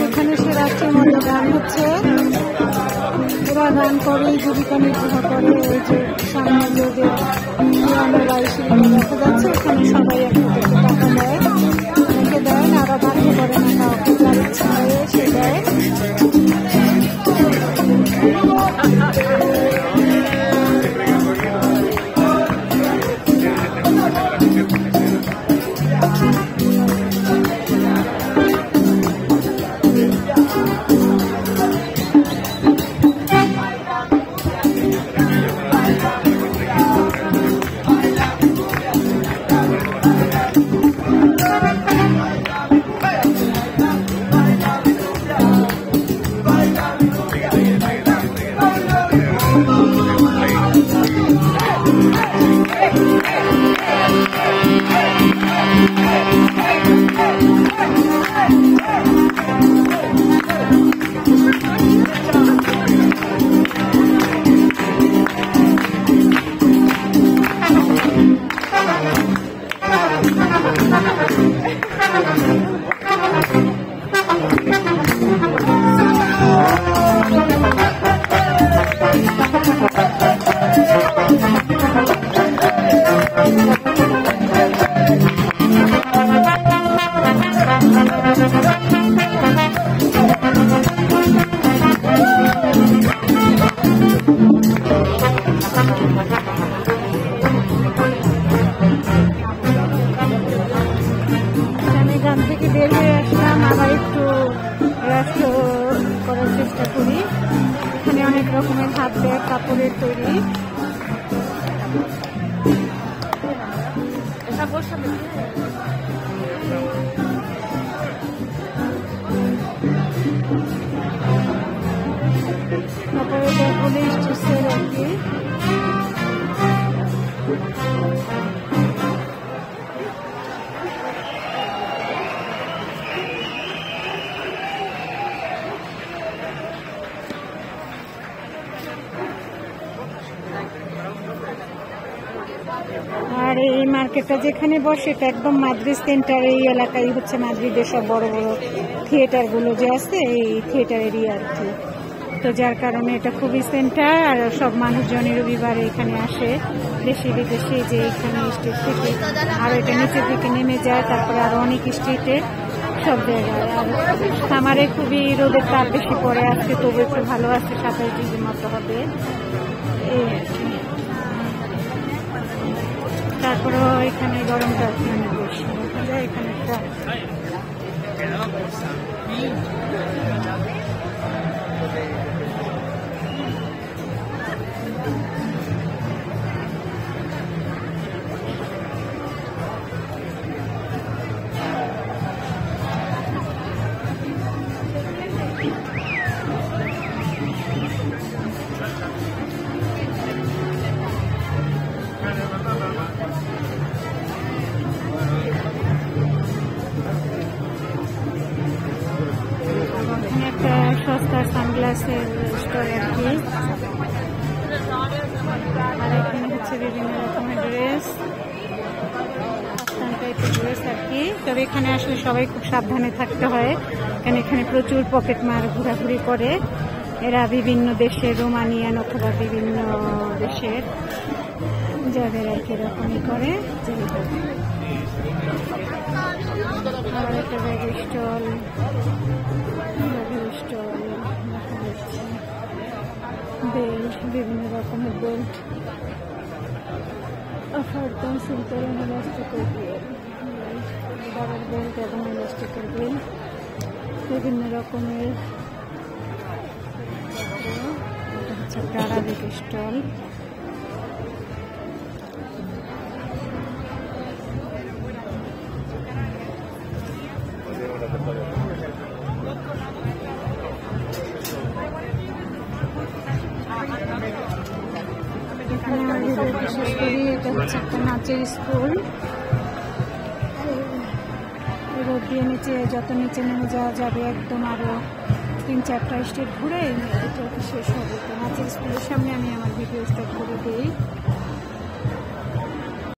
এখানে সে রাষ্ট্রের মধ্যে গান হচ্ছে, এরা গান করে জীবিকা নির্বাহ করে। এই যে সামনে যে পুরানো রাইসিটা দেখা যাচ্ছে, এখানে সবাই একটা টাকা দেয়, অনেকে দেয় না, আরো বাধ্য করে না, কাউকে যার ইচ্ছা হয় সে দেয়। রকমের হাত ব্যাগ কাপড়ের তৈরি। কাপড়ের ব্যাগগুলি স্টিচের আর কি। আর এই মার্কেটটা যেখানে বসে এটা একদম মাদ্রিদ সেন্টার, এই এলাকায় হচ্ছে মাদ্রিদের সব বড় বড় থিয়েটার গুলো যে আছে, এই থিয়েটার এরিয়া আর কি। তো যার কারণে এটা খুবই সেন্টার, আর সব মানুষজন রবিবারে এখানে আসে দেশি বিদেশি, যে এখানে স্ট্রিট থেকে আর এটা নিচের দিকে নেমে যায়, তারপরে আরো অনেক স্ট্রিটে সব জায়গায়। আর সামারে খুবই রোদের তাপ বেশি পড়ে, আজকে তবু একটু ভালো আছে, 27 ডিগ্রির মতো হবে এই আর কি। তারপরেও এখানে গরমটা মানে বেশি, এখানে একটা সস্তার সানগ্লাসের স্টোর আর কি। আর এখানে হচ্ছে বিভিন্ন রকমের ড্রেস, টাইপের ড্রেস আর কি। তবে এখানে আসলে সবাই খুব সাবধানে থাকতে হয়, কারণ এখানে প্রচুর পকেট মার ঘোরাঘুরি করে। এরা বিভিন্ন দেশের, রোমানিয়ান অথবা বিভিন্ন দেশের যাদের আর কি এরকমই করে। আর একটা ব্যাগের স্টল, বেল্ট, বিভিন্ন রকমের বেল্ট, পেন্সিল ইলাস্টিকের বড় বেল্ট এবং ইলাস্টিকের বেল্ট, বিভিন্ন রকমের। এটা হচ্ছে একটা আরাবিক স্টল। বিশেষ করি এটা হচ্ছে একটা নাচের স্কুল। রোড দিয়ে নিচে, যত নিচে নেমে যাওয়া যাবে একদম আরো 3-4টা স্টেপ ঘুরে এটা শেষ হবে। তো নাচের স্কুলের সামনে আমি আমার ভিডিও স্টার্ট করে দিই।